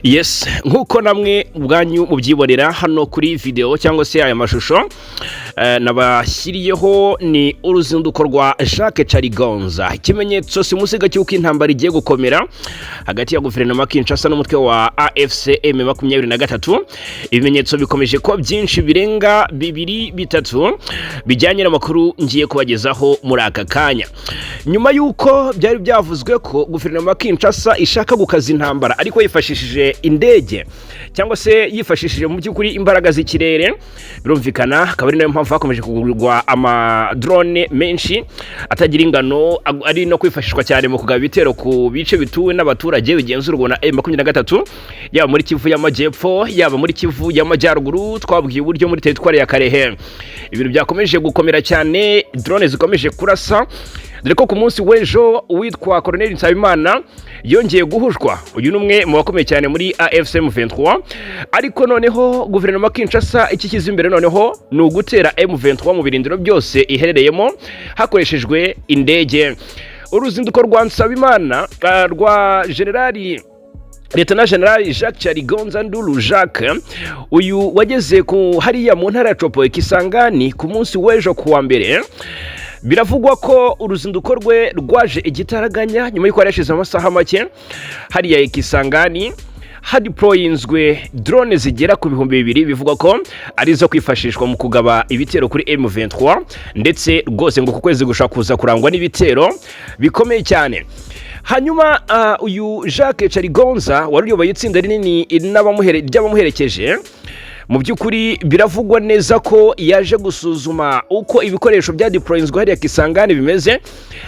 Yes, nkuko namwe ubwanyu mubyibonera hano kuri video cyangwa se aya mashusho nabashyiriyeho ni uruzinduko rwa Jacques Charigonza, ikimenyetso simusiga cy'uko intambara igiye gukomera hagati ya guverinoma Kinshasa n'umutwe wa AFC M23. Ibimenyetso bikomeje ko byinshi birenga bibiri bitatu bijyanye n'amakuru ngiye kubagezaho muri aka kanya. Nyuma yuko byari byavuzwe ko guverinoma Kinshasa ishaka gukaza intambara ariko yifashishije indege cyangwa se yifashishije mu by'ukuri imbaraga z'ikirere, birumvikana akaba ari nayo mpamvu hakomeje kugurwa ama drone menshi atagira ingano, ari no kwifashishwa cyane mu kugaba ibitero ku bice bituwe n'abaturage bigenzurwa na M23, yaba muri Kivu y'Amajyepfo yaba muri Kivu y'Amajyaruguru. Twabwiye uburyo muri teritwari ya Karehe ibintu byakomeje gukomera cyane, drone zikomeje kurasa, dore ko ku munsi w'ejo witwa Colonel Nsabimana yongeye guhushwa. Uyu numwe mu bakomeye cyane muri AFC M23, ariko noneho guverinoma Kinshasa ikikiza imbere noneho ni ugutera M23 mu birindiro byose iherereyemo hakoreshejwe indege. Uruzinduko rwa Nsabimana rwa Lieutenant General Jacques Charigonza Ndulu Jacques, uyu wageze ku hariya mu ntara ya Chopo Kisangani ku munsi w'ejo kuwa mbere. Biravugwa ko uruzinduko rwe rwaje igitaraganya nyuma y'uko yarashize amasaha make hariya Kisangani hadeployinzwe drone zigera ku 2,000 bivugwa ko arizo kwifashishwa mu kugaba ibitero kuri M23, ndetse rwose ngo ku kwezi gushaka kuza kurangwa n'ibitero bikomeye cyane. Hanyuma uyu Jacques Charigonza wari uyoboye itsinda rinini ry'abamuherekeje. Mu by'ukuri biravugwa neza ko yaje gusuzuma uko ibikoresho bya deployinzwe hariya Kisangani bimeze,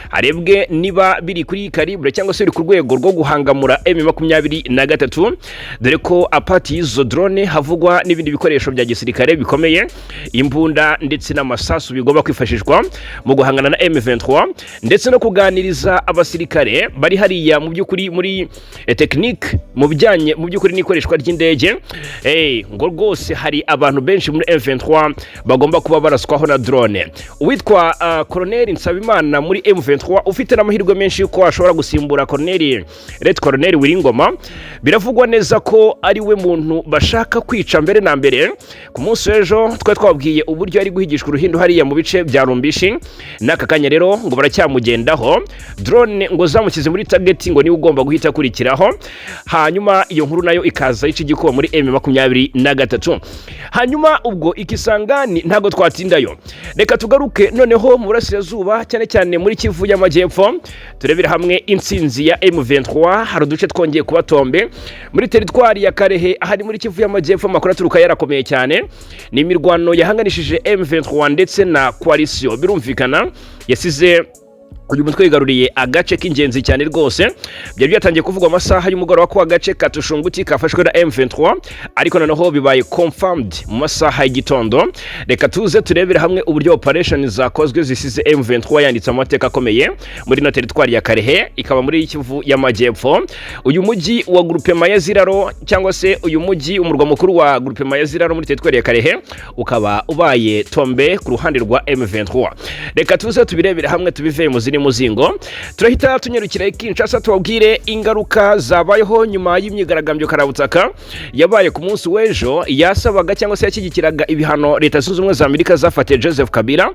harebwe niba biri kuri calibre cyangwa se biri ku rwego rwo guhangamura M23, dore ko apati y'izo drone havugwa n'ibindi bikoresho bya gisirikare bikomeye, imbunda ndetse n'amasasu bigomba kwifashishwa mu guhangana na M23, ndetse no kuganiriza abasirikare bari hariya mu by'ukuri muri technique mu bijyanye mu by'ukuri n'ikoreshwa ry'indege. Ngo rwose hari abantu benshi muri M23 bagomba kuba baraswaho na drone. Uwitwa Colonel Nsabimana muri M23 ufite n'amahirwe menshi yuko ashobora gusimbura Colonel Wiringoma. Biravugwa neza ko ari we muntu bashaka kwica mbere na mbere. Ku munsi w'ejo twabwiye uburyo ari guhigishwa uruhindo hariya mu bice bya Rumbishi, n'aka kanya rero ngo baracyamugendaho. Drone ngo zamukize muri target, ngo niwe ugomba guhita kurikiraho, hanyuma iyo nkuru nayo ikaza ica igikuba muri M23. Hanyuma ubwo Ikisangani ntago twatindayo, reka tugaruke noneho mu burasirazuba cyane cyane muri Kivu y'Amajyepfo, turebera hamwe intsinzi ya M23. Hari uduce twongeye kuba tombe muri teritwari ya Karehe ahari muri Kivu y'Amajyepfo. Amakuru aturuka yarakomeye cyane, ni imirwano yahanganishije M23 ndetse na coalition, birumvikana yasize uyu mutwe yigaruriye agace k'ingenzi cyane rwose. Byari byatangiye kuvugwa amasaha y'umugoroba ko agace katushunguti kafashwe na M23, ariko noneho bibaye confirmed mu masaha y'igitondo. Reka tuze turebera hamwe uburyo operation zakozwe zisize M23 yanditse amateka akomeye muri no teritwari ya Karehe, ikaba muri Kivu y'Amajyepfo. Uyu mujyi wa groupement ya Ziraro cyangwa se uyu mujyi umurwa mukuru wa groupement ya Ziraro muri teritwari ya Karehe ukaba ubaye tombe ku ruhande rwa M23. Reka tuze tubirebera hamwe tubive mu muzingo. Turahita tunyarukira Kinshasa tubabwire ingaruka zabayeho nyuma y'imyigaragambyo karabutaka yabaye ku munsi w'ejo yasabaga cyangwa se yashyigikiraga ibihano Leta Zunze Ubumwe za Amerika zafatiye Joseph Kabila.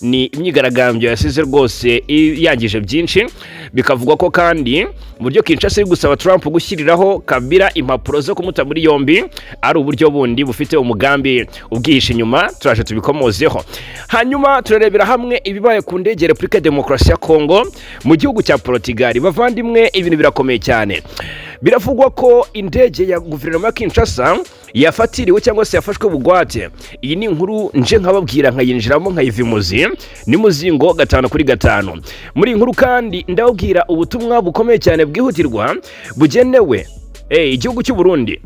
Ni imyigaragambyo yasize rwose yangije byinshi, bikavugwa ko kandi mu buryo Kinshasa iri gusaba Trump gushyiriraho Kabila impapuro zo kumuta muri yombi ari uburyo bundi bufite umugambi ubwihishe inyuma. Turaje tubikomozeho. Hanyuma turarebera hamwe ibibaye ku ndege Republika Demokarasi ya Kongo mu gihugu cya Portugal. Bavandimwe, ibintu birakomeye cyane. Biravugwa ko indege ya guverinoma Kinshasa yafatiriwe cyangwa se yafashwe bugwate. Iyi ni inkuru nje nkababwira nkayinjiramo nkayivimuzi ni muzingo 5/5. Muri inkuru kandi ndababwira ubutumwa bukomeye cyane bwihutirwa bugenewe igihugu cy'u Burundi.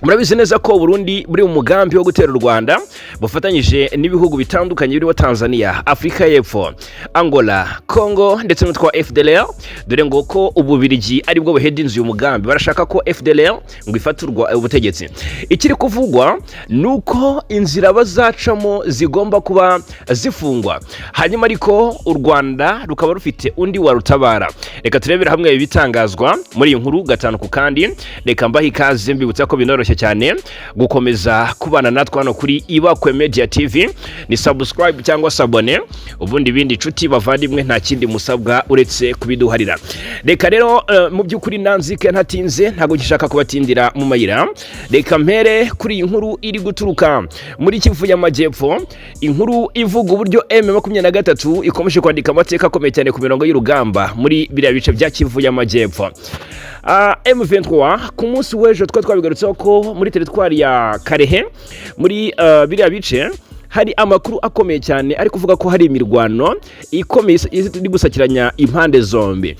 murabizi neza ko Burundi buri mu mugambi wo gutera u Rwanda bufatanyije n'ibihugu bitandukanye birimo Tanzania, Afrika y'Epfo, Angola, Congo ndetse n'utwa FDLR, dore ngo ko Ububirigi ari bwo buheda inzu y'umugambi barashaka ko FDLR ngo ifaturwa ubutegetsi. Ikiri kuvugwa nuko inzira bazacamo zigomba kuba zifungwa, hanyuma ariko u Rwanda rukaba rufite undi warutabara. Reka turebera hamwe ibitangazwa muri iyi nkuru gatanu ku kandi. Reka mbahe ikaze mbibutsa ko binoroshye cyane gukomeza kubana natwe hano kuri Ibakwe Media TV, ni subscribe cyangwa sabone, ubundi bindi inshuti bavandimwe nta kindi musabwa uretse kubiduharira. Reka rero mu by'ukuri nanzike ntatinze, ntago gishaka kubatindira mu mayira. Reka mpere kuri iyi nkuru iri guturuka muri Kivu y'Amajyepfo, inkuru ivuga uburyo M23 ikomeje kwandika amateka akomeye cyane ku mirongo y'urugamba muri biriya bice bya Kivu y'Amajyepfo. M23 ku munsi w'ejo twabigarutseho ko muri teritwari ya Karehe muri biriya bice hari amakuru akomeye cyane ari kuvuga ko hari imirwano ikomeye iri gusakiranya impande zombi.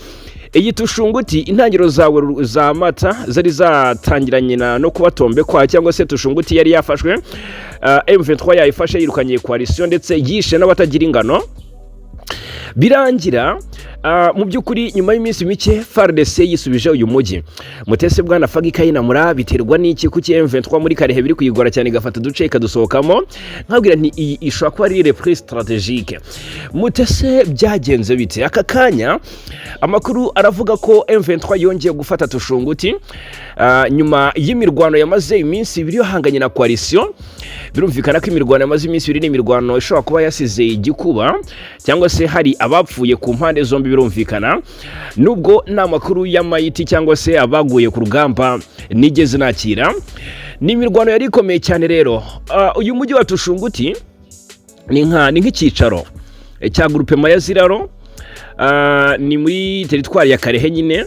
Iyi Tushunguti intangiro zawe za Mata zari zatangiranye no kubatombe kwa cyangwa se Tushunguti yari yafashwe, M23 yayifashe yirukanye coalition ndetse yishe n'abatagira ingano birangira. Mu by'ukuri nyuma y'iminsi mike FARDC yisubije uyu mujyi. Mutese bwana Fagi Kayinamura biterwa n'iki kuki M23 muri Karehe biri kuyigora cyane gafata duce ikadusohokamo? Nkabwira nti iyi ishobora kuba ari reprise strategique. Mutese byagenze bite? Aka kanya amakuru aravuga ko M23 yongeye gufata Tushunguti nyuma y'imirwano yamaze iminsi ibiri yohanganye na coalition. Birumvikana ko imirwano yamaze iminsi ibiri n'imirwano ishobora kuba yasize igikuba cyangwa se hari abapfuye ku mpande zombi. Birumvikana nubwo nta makuru y'amayiti cyangwa se abaguye ku rugamba nigeze nakira, ni imirwano yari ikomeye cyane. Rero uyu mujyi wa Tushunguti ni nk'ikicaro cya groupe Maya Ziraro, ni muri teritwari ya Karehe nyine.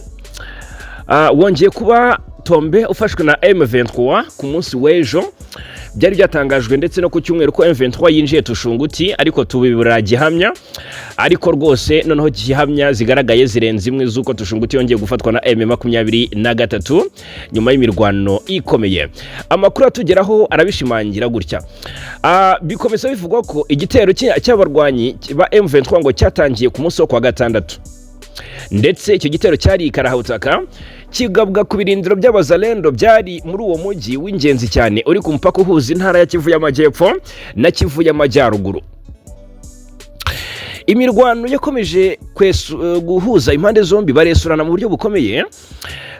Wongeye kuba tombe ufashwe na M23 ku munsi w'ejo. Byari byatangajwe ndetse no ku cyumweru ko M23 yinjiye Tushunguti, ariko tubibura gihamya, ariko rwose noneho gihamya zigaragaye zirenze imwe zuko Tushunguti yongeye gufatwa na M23 nyuma y'imirwano ikomeye. Amakuru atugeraho arabishimangira gutya. Bikomeza bivugwa ko igitero cy'abarwanyi ba M23 ngo cyatangiye ku munsi wo kwa gatandatu, ndetse icyo gitero cyari ikarahutaka kigabwa ku birindiro by'abazalendo byari muri uwo mujyi w'ingenzi cyane uri ku mupaka uhuza intara ya Kivu y'Amajyepfo na Kivu y'Amajyaruguru. Imirwano yakomeje guhuza impande zombi, baresurana mu buryo bukomeye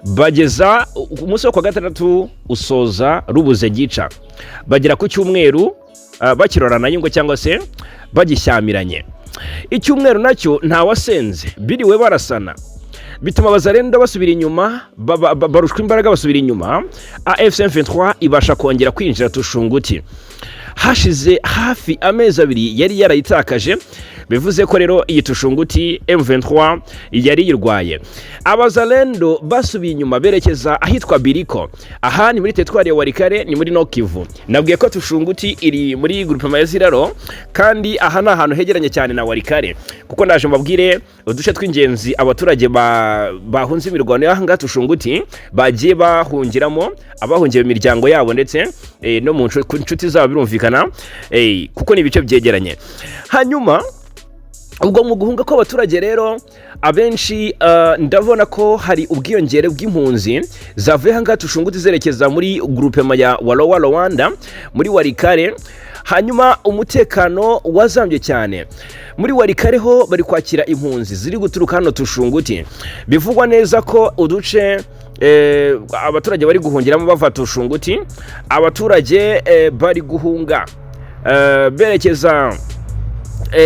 bageza ku munsi wo kwa gatandatu usoza rubuze gica, bagera ku cyumweru bakirorana y'ingo cyangwa se bagishyamiranye. Icyumweru nacyo nta wasenze, biriwe barasana, bituma abazalendo basubira inyuma, barushwa imbaraga basubira inyuma. AFC M23 ibasha kongera kwinjira Tushunguti. Hashize hafi amezi abiri yari yarayitakaje, bivuze ko rero iyi Tushunguti M23 yari yirwaye. Abazalendo basubiye inyuma berekeza ahitwa Biriko, aha ni muri teritwari ya Warikare, ni muri Nokivu. Nabwiye ko Tushunguti iri muri groupe Maya Ziraro, kandi aha ni ahantu hegeranye cyane na Warikare, kuko ndaje mbabwire uduce tw'ingenzi abaturage bahunze imirwano y'ahanga Tushunguti bagiye bahungiramo, abahungiye imiryango yabo ndetse no mu nshuti zabo birumvikana, kuko ni ibice byegeranye. Hanyuma ubwo mu guhunga ko abaturage rero abenshi ndabona ko hari ubwiyongere bw'impunzi zavuye hanga Tushunguti zerekeza muri groupe Maya Walowa Rwanda muri Warikare. Hanyuma umutekano wazambye cyane muri Warikare, ho bari kwakira impunzi ziri guturuka hano Tushunguti. Bivugwa neza ko uduce abaturage bari guhungiramo bava Tushunguti, abaturage bari guhunga berekeza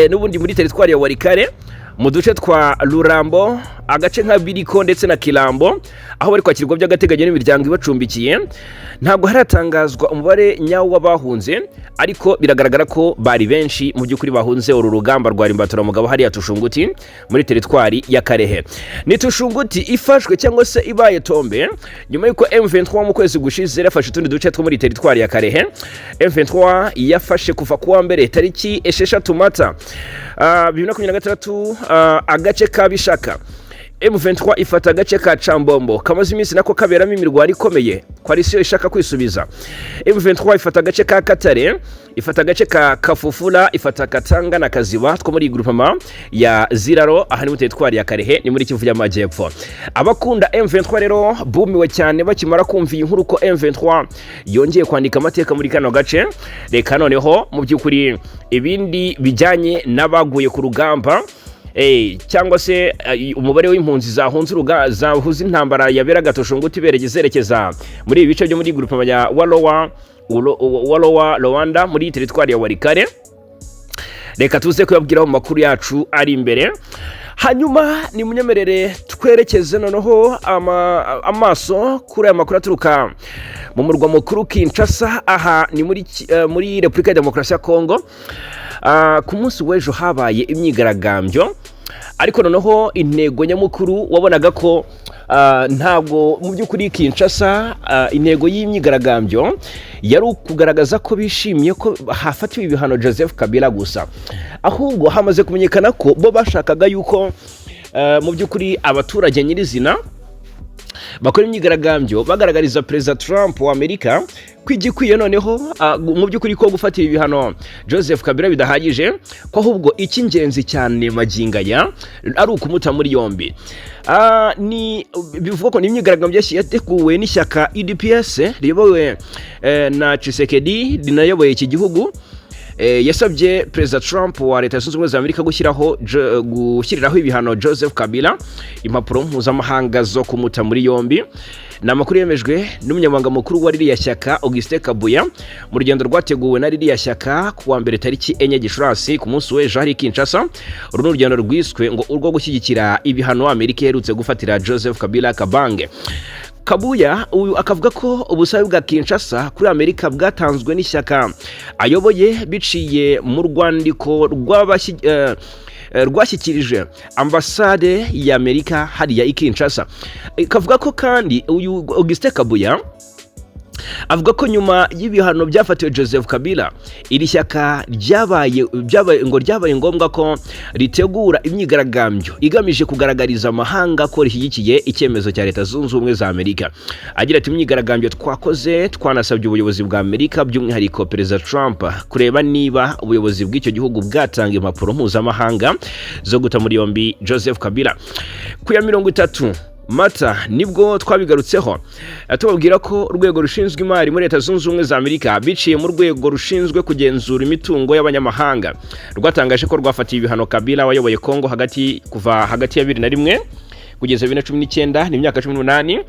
n'ubundi muri teritwari ya Warikare mu duce twa Rurambo, agace nka Biriko ndetse na Kirambo, aho bari kwakirwa by'agateganyo n'imiryango ibacumbikiye. Ntabwo haratangazwa umubare nyawo w'abahunze, ariko biragaragara ko bari benshi mu by'ukuri bahunze uru rugamba rwa Rimbatura mugabo hariya Tushunguti muri teritwari ya Karehe. Ni Tushunguti ifashwe cyangwa se ibaye tombe nyuma y'uko M23 mu kwezi gushize yafashe utundi duce two muri teritwari ya Karehe. M23 yafashe kuva kuwa mbere tariki 6 Mata 2023 agace ka Bishaka, M23 ifata agace ka Chambombo kamaze iminsi nako kaberamo imirwano ikomeye koalisiyo ishaka kwisubiza. M23 ifata agace ka Katare, ifata agace ka Kafufula, ifata Katanga na Kaziba two muri groupement ya Ziraro aha ni mu teritwari ya Karehe ni muri Kivu y'Amajyepfo. Abakunda M23 rero bumiwe cyane bakimara kumva inkuru ko M23 yongeye kwandika amateka muri kano gace. Reka noneho mu byukuri ibindi bijyanye n'abaguye ku rugamba cyangwa se umubare w'impunzi zahuze intambara yaberaga Toshonguti berekeza muri ibi bice byo muri groupement ya Walowa Rwanda muri teritwari ya Warikare. Reka tuze kuyabwiraho mu makuru yacu ari imbere. Hanyuma ni munyemerere twerekeze noneho amaso kuri aya makuru aturuka mu murwa mukuru Kinshasa. Aha ni muri Repubulika ya Demokarasi ya Kongo. Ku munsi w'ejo habaye imyigaragambyo, ariko noneho intego nyamukuru wabonaga ko ntabwo mu by'ukuri Kinshasa intego y'imyigaragambyo yari ukugaragaza ko bishimiye ko hafatiwe ibihano Joseph Kabila gusa, ahubwo hamaze kumenyekana ko bo bashakaga yuko mu by'ukuri abaturage nyirizina bakora imyigaragambyo bagaragariza Perezida Trump wa Amerika kwigikwiye noneho mu by'ukuri ko gufatira ibihano Joseph Kabila bidahagije, ko ahubwo icy'ingenzi cyane magingaya ari ukumuta muri yombi. Ni bivuga ko ni imyigaragambyo yateguwe n'ishyaka UDPS riyobowe na Tshisekedi rinayoboye iki gihugu. Yasabye Perezida Trump wa Leta Zunze Ubumwe za Amerika gushyiriraho ibihano Joseph Kabila impapuro mpuzamahanga zo kumuta muri yombi. Ni amakuru yemejwe n'umunyamabanga mukuru wa ririya shyaka Augustin Kabuya mu rugendo rwateguwe na ririya shyaka kuwa mbere tariki 4 Gicurasi ku munsi w'ejo hari Kinshasa. Uru ni urugendo rwiswe ngo urwo gushyigikira ibihano Amerika iherutse gufatira Joseph Kabila Kabange. Kabuya uyu akavuga ko ubusabe bwa Kinshasa kuri Amerika bwatanzwe n'ishyaka ayoboye biciye mu rwandiko rwashyikirije ambasade ya Amerika hariya i Kinshasa. Kavuga ko kandi uyu Augustin Kabuya avuga ko nyuma y'ibihano byafatiwe Joseph Kabila iri shyaka ryabaye ngombwa ko ritegura imyigaragambyo igamije kugaragariza amahanga ko rishyigikiye icyemezo cya Leta Zunze Ubumwe za Amerika. Agira ati imyigaragambyo twakoze twanasabye ubuyobozi bwa Amerika by'umwihariko Perezida Trump kureba niba ubuyobozi bw'icyo gihugu bwatanga impapuro mpuzamahanga zo guta muri yombi Joseph Kabila. Ku ya 30 Mata nibwo twabigarutseho tubabwira ko urwego rushinzwe imari muri Leta Zunze Ubumwe za Amerika biciye mu rwego rushinzwe kugenzura imitungo y'abanyamahanga rwatangaje ko rwafatiye ibihano Kabila wayoboye Kongo kuva hagati ya 2001 kugeza 2019 n'imyaka 18.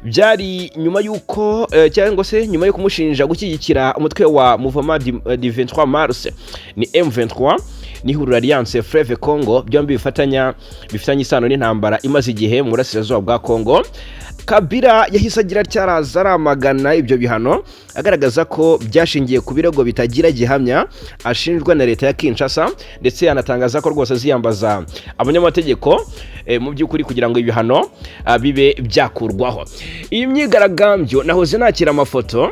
Byari nyuma yuko cyangwa se nyuma yo kumushinja gushyigikira umutwe wa Mouvement du 23 Mars ni M23 n'ihuriro Alliance Fleuve Congo, byombi bifitanye isano n'intambara imaze igihe mu burasirazuba bwa Kongo. Kabila yahise agira cyarazamagana ibyo bihano agaragaza ko byashingiye ku birego bitagira gihamya ashinjwa na leta ya Kinshasa, ndetse anatangaza ko rwose ziyambaza abanyamategeko mu by'ukuri kugira ngo ibihano bibe byakurwaho. Iyi myigaragambyo nahoze nakira amafoto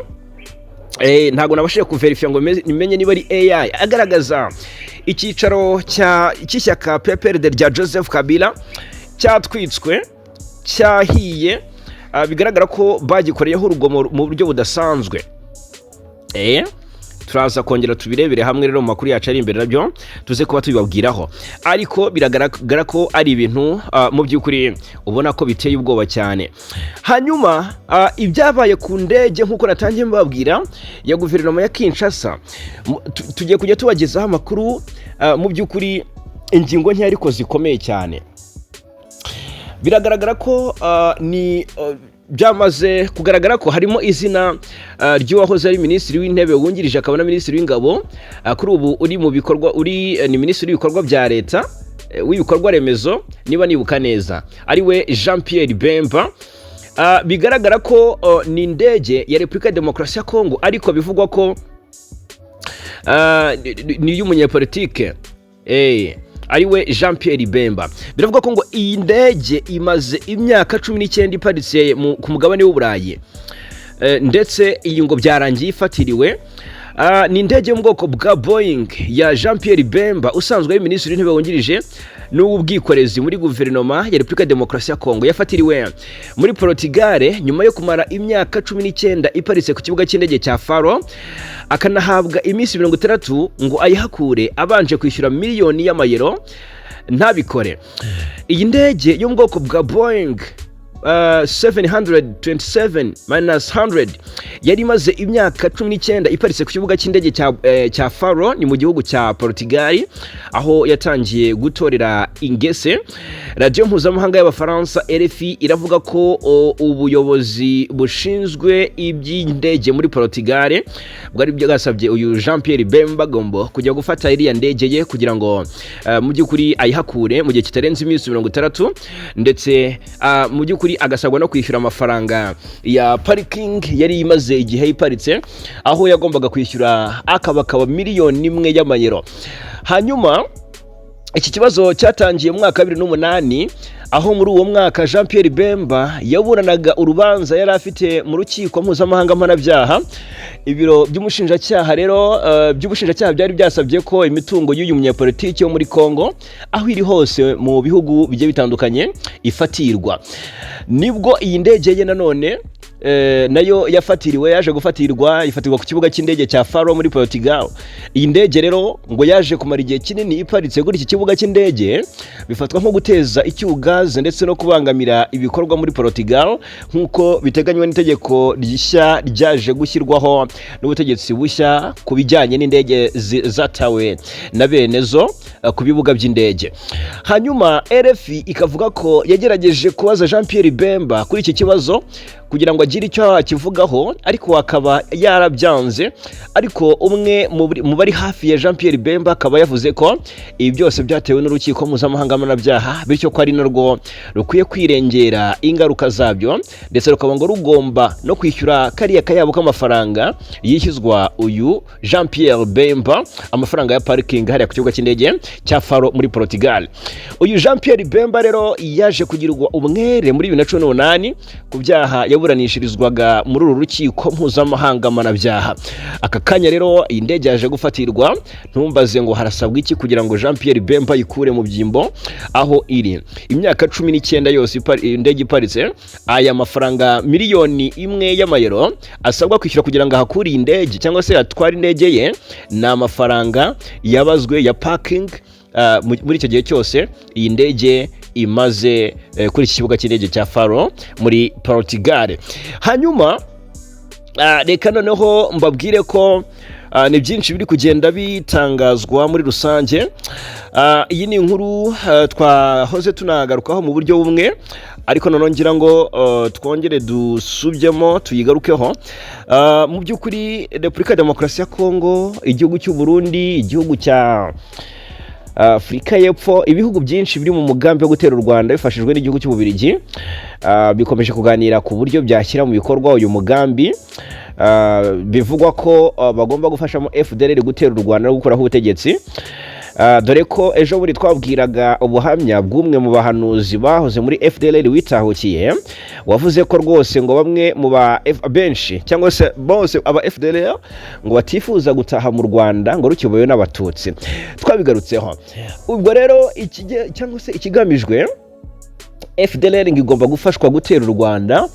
ntago nabashije kuverifya ngo nimenye niba ari AI agaragaza icyicaro cy'ishyaka PPRD rya Joseph Kabila cyatwitswe cyahiye. Bigaragara ko bagikoreyeho urugomo mu buryo budasanzwe. Turaza kongera tubirebere hamwe rero mu makuru yacu ari imbere nabyo tuze kuba tubibabwiraho, ariko biragaragara ko ari ibintu mu by'ukuri ubona ko biteye ubwoba cyane. Hanyuma ibyabaye ku ndege nk'uko natangiye mbabwira ya guverinoma ya Kinshasa, tugiye kujya tubagezaho amakuru mu by'ukuri ingingo nke ariko zikomeye cyane. Biragaragara ko byamaze kugaragara ko harimo izina ry'uwahoze ari minisitiri w'intebe wungirije akaba na minisitiri w'ingabo, kuri ubu uri mu bikorwa ni minisitiri w'ibikorwa bya leta w'ibikorwa remezo niba nibuka neza, ari we Jean Pierre Bemba. Bigaragara ko ni indege ya Repubulika ya Demokarasi ya Kongo, ariko bivugwa ko ni y'umunyepolitike ari we Jean Pierre Bemba. Biravuga ko ngo iyi ndege imaze imyaka 19 iparitse ku mugabane w'Uburayi, ndetse iyi ngo byarangiye ifatiriwe. Ni indege yo mu bwoko bwa Boeing ya Jean Pierre Bemba usanzwe ari minisitiri w'intebe wungirije n'ubwikorezi muri guverinoma ya Repubulika Demokarasi ya Kongo yafatiriwe muri Portugal nyuma yo kumara imyaka 19 iparitse ku kibuga cy'indege cya Faro, akanahabwa iminsi 60 ngo ayihakure abanje kwishyura miliyoni y'amayero ntabikore. Iyi ndege yo mu bwoko bwa Boeing 727-100 yari imaze imyaka 19 iparitse ku kibuga cy'indege cya Faro ni mu gihugu cya Portugal, aho yatangiye gutorera ingese. Radio mpuzamahanga y'Abafaransa RFI iravuga ko ubuyobozi bushinzwe iby'indege muri Portugal bwari byagasabye uyu Jean Pierre Bemba Gombo kujya gufata iriya ndege ye kugira ngo mu by'ukuri ayihakure mu gihe kitarenze iminsi 60, ndetse mu by'ukuri agasabwa no kwishyura amafaranga ya parking yari imaze igihe iparitse, aho yagombaga kwishyura akaba miliyoni 1 y'amayero. Hanyuma iki kibazo cyatangiye mu mwaka 2008, aho muri uwo mwaka Jean Pierre Bemba yaburanaga urubanza yari afite mu rukiko mpuzamahanga mpanabyaha. Ibiro by'umushinjacyaha rero by'ubushinjacyaha byari byasabye ko imitungo y'uyu munyapolitiki wo muri Kongo aho iri hose mu bihugu bigiye bitandukanye ifatirwa. Nibwo iyi ndege ye nanone nayo yaje gufatirwa ku kibuga cy'indege cya Faro muri Portugal. Iyi ndege rero ngo yaje kumara igihe kinini iparitse kuri iki kibuga cy'indege, bifatwa nko guteza icyugaze ndetse no kubangamira ibikorwa muri Portugal nk'uko biteganywa n'itegeko rishya ryaje gushyirwaho n'ubutegetsi bushya ku bijyanye n'indege zatawe na benezo ku bibuga by'indege. Hanyuma RFI ikavuga ko yagerageje kubaza Jean Pierre Bemba kuri iki kibazo kugira ngo agire icyo akivugaho, ariko akaba yarabyanze. Ariko umwe mu bari hafi ya Jean Pierre Bemba akaba yavuze ko ibi byose byatewe n'urukiko mpuzamahanga mpanabyaha, bityo ko ari narwo rukwiye kwirengera ingaruka zabyo, ndetse rukaba ngo rugomba no kwishyura kariya kayabo k'amafaranga yishyuzwa uyu Jean Pierre Bemba, amafaranga ya parking hariya ku kibuga cy'indege cya Faro muri Portugal. Uyu Jean Pierre Bemba rero yaje kugirirwa umwere muri 2018 ku byaha yaburanishirizwaga muri uru rukiko mpuzamahanga mpanabyaha. Aka kanya rero iyi ndege yaje gufatirwa, ntumbaze ngo harasabwa iki kugira ngo Jean Pierre Bemba yikure mu byimbo aho iri. Imyaka 19 yose indege iparitse, aya mafaranga miliyoni 1 y'amayero asabwa kwishyura kugira ngo ahakure iyi ndege cyangwa se atware indege ye, na amafaranga yabazwe ya parking muri icyo gihe cyose iyi ndege imaze kuri iki kibuga cy'indege cya Faro muri Portugal. Hanyuma reka noneho mbabwire ko ni byinshi biri kugenda bitangazwa muri rusange. Iyi ni inkuru twahoze tunagarukaho mu buryo bumwe, ariko none ngira ngo twongere dusubyemo tuyigarukeho. Mu by'ukuri Repubulika Demokarasi ya Kongo, igihugu cy'u Burundi, igihugu cya Afrika y'Epfo, ibihugu byinshi biri mu mugambi wo gutera u Rwanda bifashijwe n'igihugu cy'Ububirigi bikomeje kuganira ku buryo byashyira mu bikorwa uyu mugambi. Bivugwa ko bagomba gufashamo FDLR gutera u Rwanda no gukuraho ubutegetsi, dore ko ejo buri twabwiraga ubuhamya bw'umwe mu bahanuzi bahoze muri FDLR witahukiye, wavuze ko rwose ngo bamwe mu benshi cyangwa se bose aba FDLR ngo batifuza gutaha mu Rwanda ngo rukiboye n'abatutsi. Twabigarutseho. Ubwo rero cyangwa se ikigamijwe, FDLR igomba gufashwa gutera u Rwanda,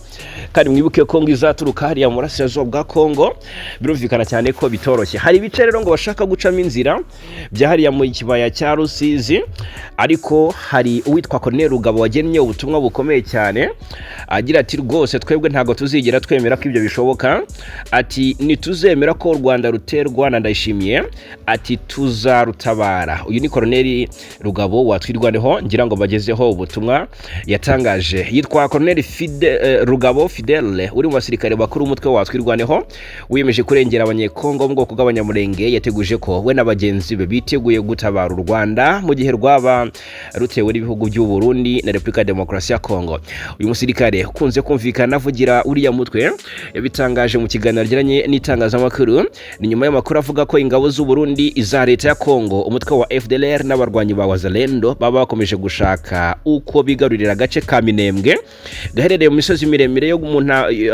kandi mwibuke ko ngo izaturuka hariya mu burasirazuba bwa Kongo. Birumvikana cyane ko bitoroshye. Hari ibice rero ngo bashaka gucamo inzira bya hariya mu kibaya cya Rusizi, ariko hari uwitwa Colonel Rugabo wagennye ubutumwa bukomeye cyane, agira ati rwose twebwe ntago tuzigera twemera ko ibyo bishoboka. Ati nituzemera ko u Rwanda ruterwa na Ndayishimiye, ati tuzarutabara. Uyu ni Colonel Rugabo watwirwaneho, ngira ngo bagezeho ubutumwa yatangaje. Yitwa Colonel Rugabo Fidele, uri mu basirikare bakuru umutwe watwirwaneho, wiyemeje kurengera abanyekongo mu bwoko bw'abanyamurenge. Yateguje ko we n'abagenzi be biteguye gutabara u Rwanda mu gihe rwaba rutewe n'ibihugu by'u Burundi na Repubulika Demokarasi ya Kongo. Uyu musirikare ukunze kumvikana avugira uriya mutwe yabitangaje mu kiganiro yagiranye n'itangazamakuru, ni nyuma y'amakuru avuga ko ingabo z'u Burundi, iza leta ya Kongo, umutwe wa FDLR n'abarwanyi ba Wazalendo baba bakomeje gushaka uko bigarurira agace ka Minembwe gaherereye mu misozi miremire yo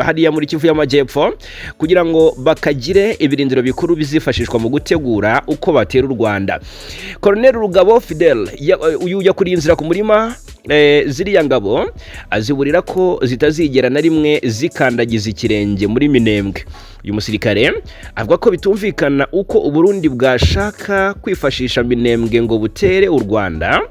hariya muri Kivu y'Amajyepfo kugira ngo bakagire ibirindiro bikuru bizifashishwa mu gutegura uko batera u Rwanda. Colonel Rugabo Fidel uyu yakuriye inzira ku murima ziriya ngabo aziburira ko zitazigera na rimwe zikandagiza ikirenge muri Minembwe. Uyu musirikare avuga ko bitumvikana uko Uburundi bwashaka kwifashisha Minembwe ngo butere u Rwanda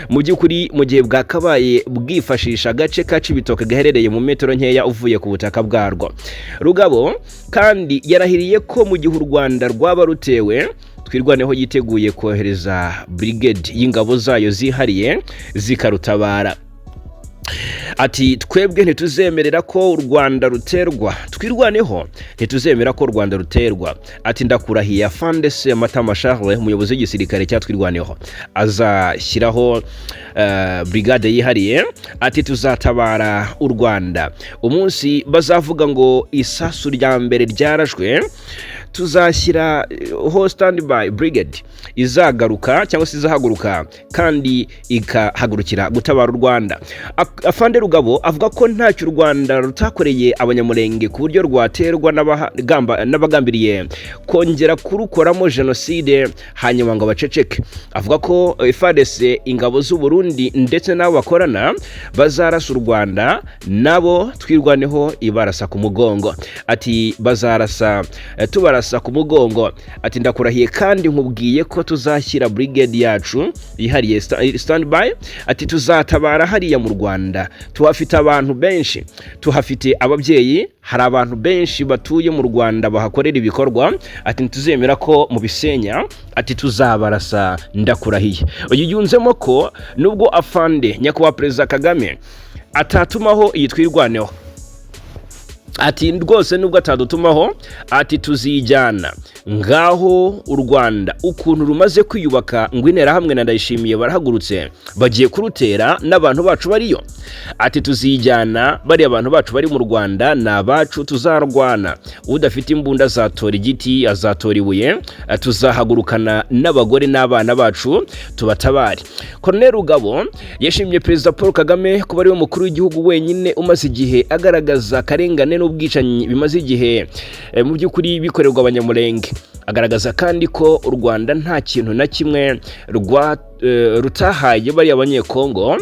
mu by'ukuri mu gihe bwakabaye bwifashisha agace ka Cibitoke gaherereye mu metero nkeya uvuye ku butaka bwarwo. Rugabo kandi yarahiriye ko mu gihe u Rwanda rwaba rutewe Twirwaneho yiteguye kohereza brigade y'ingabo zayo zihariye zikarutabara. Ati twebwe ntituzemerera ko u Rwanda ruterwa, Twirwaneho ntituzemera ko u Rwanda ruterwa. Ati ndakurahiye Afande Sematama Charles umuyobozi w'igisirikare cya Twirwaneho azashyiraho brigade yihariye. Ati tuzatabara u Rwanda umunsi bazavuga ngo isasu rya mbere ryarashwe, tuzashyira standby brigade izagaruka cyangwa se izahaguruka kandi ikahagurukira gutabara u Rwanda. Afande Rugabo avuga ko ntacyo u Rwanda rutakoreye abanyamurenge ku buryo rwaterwa n'abagambiriye kongera kurukoramo jenoside hanyuma ngo baceceke. Avuga ko FARDC ingabo z'u Burundi ndetse n'abo bakorana bazarasa u Rwanda nabo Twirwaneho ibarasa ku mugongo. Ati bazarasa tubarasa ku mugongo. Ati ndakurahiye kandi nkubwiye ko tuzashyira brigade yacu yihariye standby. Ati tuzatabara hariya mu Rwanda, tuhafite abantu benshi, tuhafite ababyeyi, hari abantu benshi batuye mu Rwanda bahakorera ibikorwa. Ati ntituzemera ko mu bisenya. Ati tuzabarasa ndakurahiye. Uyu yunzemo ko nubwo Afande Nyakubahwa Perezida Kagame atatumaho iyi Twirwaneho, ati rwose nubwo atadutumaho, ati tuzijyana ngaho u Rwanda ukuntu rumaze kwiyubaka ngo Interahamwe na Ndayishimiye barahagurutse bagiye kurutera n'abantu bacu bariyo. Ati tuzijyana bari abantu bacu bari mu Rwanda n'abacu, tuzarwana, udafite imbunda azatora igiti, azatora ibuye, tuzahagurukana n'abagore n'abana bacu tubatabare. Colonel Rugabo yashimye Perezida Paul Kagame kuba ari we mukuru w'igihugu wenyine umaze igihe agaragaza akarengane n'ubwicanyi bimaze igihe mu by'ukuri bikorerwa abanyamurenge. Agaragaza kandi ko u Rwanda nta kintu na kimwe rutahaye bari abanyekongo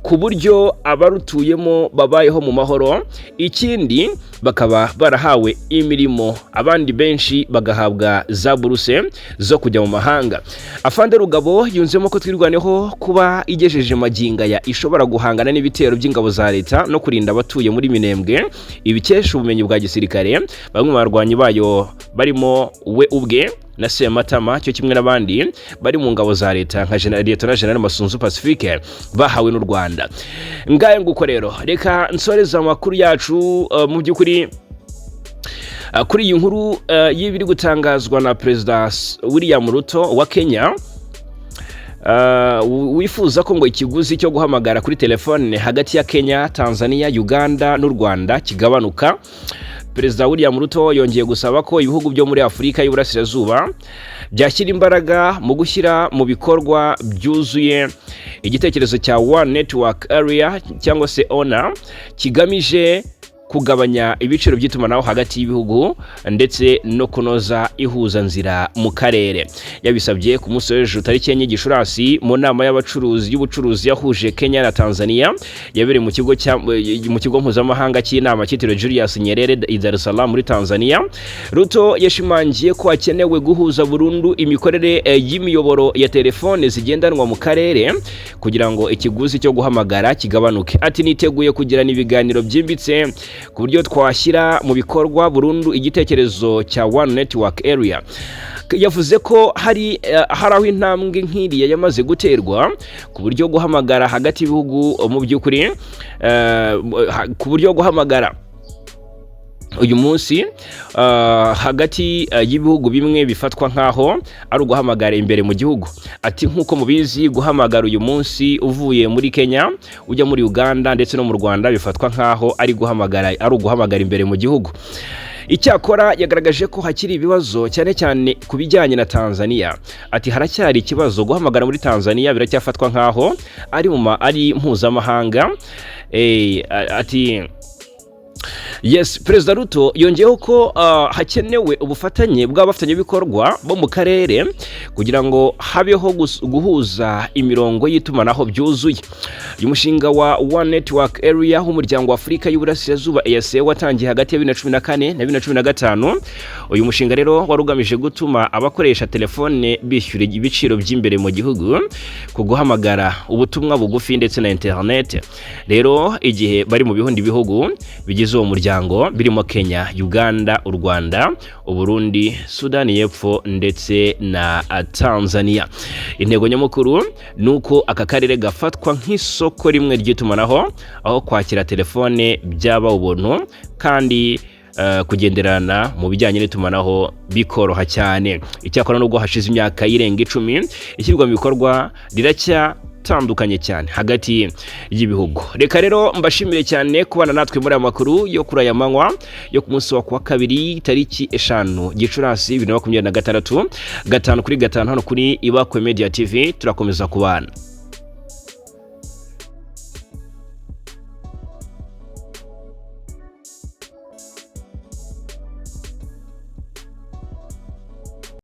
ku buryo abarutuyemo babayeho mu mahoro, ikindi bakaba barahawe imirimo, abandi benshi bagahabwa za buruse zo kujya mu mahanga. Afande Rugabo yunzemo ko Twirwaneho kuba igejeje maginga ya ishobora guhangana n'ibitero by'ingabo za leta no kurinda abatuye muri Minembwe ibikesha ubumenyi bwa gisirikare. Bamwe mu barwanyi bayo barimo we ubwe na Sematama cyo kimwe n'abandi bari mu ngabo za leta nka Lieutenant General Masunzu Pacifique bahawe n'u Rwanda. Ngaye nguko rero reka nsoreza amakuru yacu mu by'ukuri kuri iyi nkuru y'ibiri gutangazwa na Perezida William Ruto wa Kenya wifuza ko ngo ikiguzi cyo guhamagara kuri telefone hagati ya Kenya, Tanzania, Uganda n'u Rwanda kigabanuka. Perezida William Ruto yongeye gusaba ko ibihugu byo muri Afurika y'Uburasirazuba byashyira imbaraga mu gushyira mu bikorwa byuzuye igitekerezo cya One Network Area cyangwa se ONA kigamije kugabanya ibiciro by'itumanaho hagati y'ibihugu ndetse no kunoza ihuzanzira mu karere. Yabisabye ku munsi w'ejo tariki enye Gicurasi mu nama y'ubucuruzi yahuje Kenya na Tanzania yabereye mu kigo mpuzamahanga cy'inama cyitiriwe Julius Nyerere i Dar es Salaam muri Tanzania. Ruto yashimangiye ko hakenewe guhuza burundu imikorere y'imiyoboro ya telefone zigendanwa mu karere kugira ngo ikiguzi cyo guhamagara kigabanuke. Ati niteguye kugirana ibiganiro byimbitse ku buryo twashyira mu bikorwa burundu igitekerezo cya One Network Area. Yavuze ko hari aho intambwe nk'iriya yamaze guterwa ku buryo guhamagara hagati y'ibihugu mu by'ukuri ku buryo guhamagara uyu munsi hagati y'ibihugu bimwe bifatwa nkaho ari uguhamagara imbere mu gihugu. Ati nkuko mubizi guhamagara uyu munsi uvuye muri Kenya ujya muri Uganda ndetse no mu Rwanda bifatwa nkaho ari uguhamagara imbere mu gihugu. Icyakora yagaragaje ko hakiri ibibazo cyane cyane ku bijyanye na Tanzania. Ati haracyari ikibazo guhamagara muri Tanzania biracyafatwa nkaho ari mpuzamahanga. Ati yes, Perezida Ruto yongeyeho ko hakenewe ubufatanye bw'abafatanyabikorwa bo mu karere kugira ngo habeho guhuza imirongo y'itumanaho byuzuye. Uyu mushinga wa One Network Area w'umuryango wa Afurika y'Uburasirazuba EAC watangiye hagati ya 2014 na 2015. Uyu mushinga rero warugamije gutuma abakoresha telefone bishyura ibiciro by'imbere mu gihugu ku guhamagara, ubutumwa bugufi ndetse na internet. Rero igihe bari mu bihugu bigize uwo muryango birimo Kenya, Uganda, u Rwanda, u Burundi, Sudani y'Epfo ndetse na Tanzania. Intego nyamukuru nuko aka karere gafatwa nk'isoko rimwe ry'itumanaho, aho kwakira telefone byaba ubuntu kandi kugenderana mu bijyanye n'itumanaho bikoroha cyane. Icyakora nubwo hashize imyaka irenga 10 ishyirwa mu bikorwa tandukanye cyane hagati y'ibihugu. Reka rero mbashimire cyane kubana natwe muri amakuru yo kuri aya manywa yo ku munsi wa kabiri tariki 5 Gicurasi 2026 5 kuri 5 hano kuri Ibakwe Media TV. Turakomeza kubana.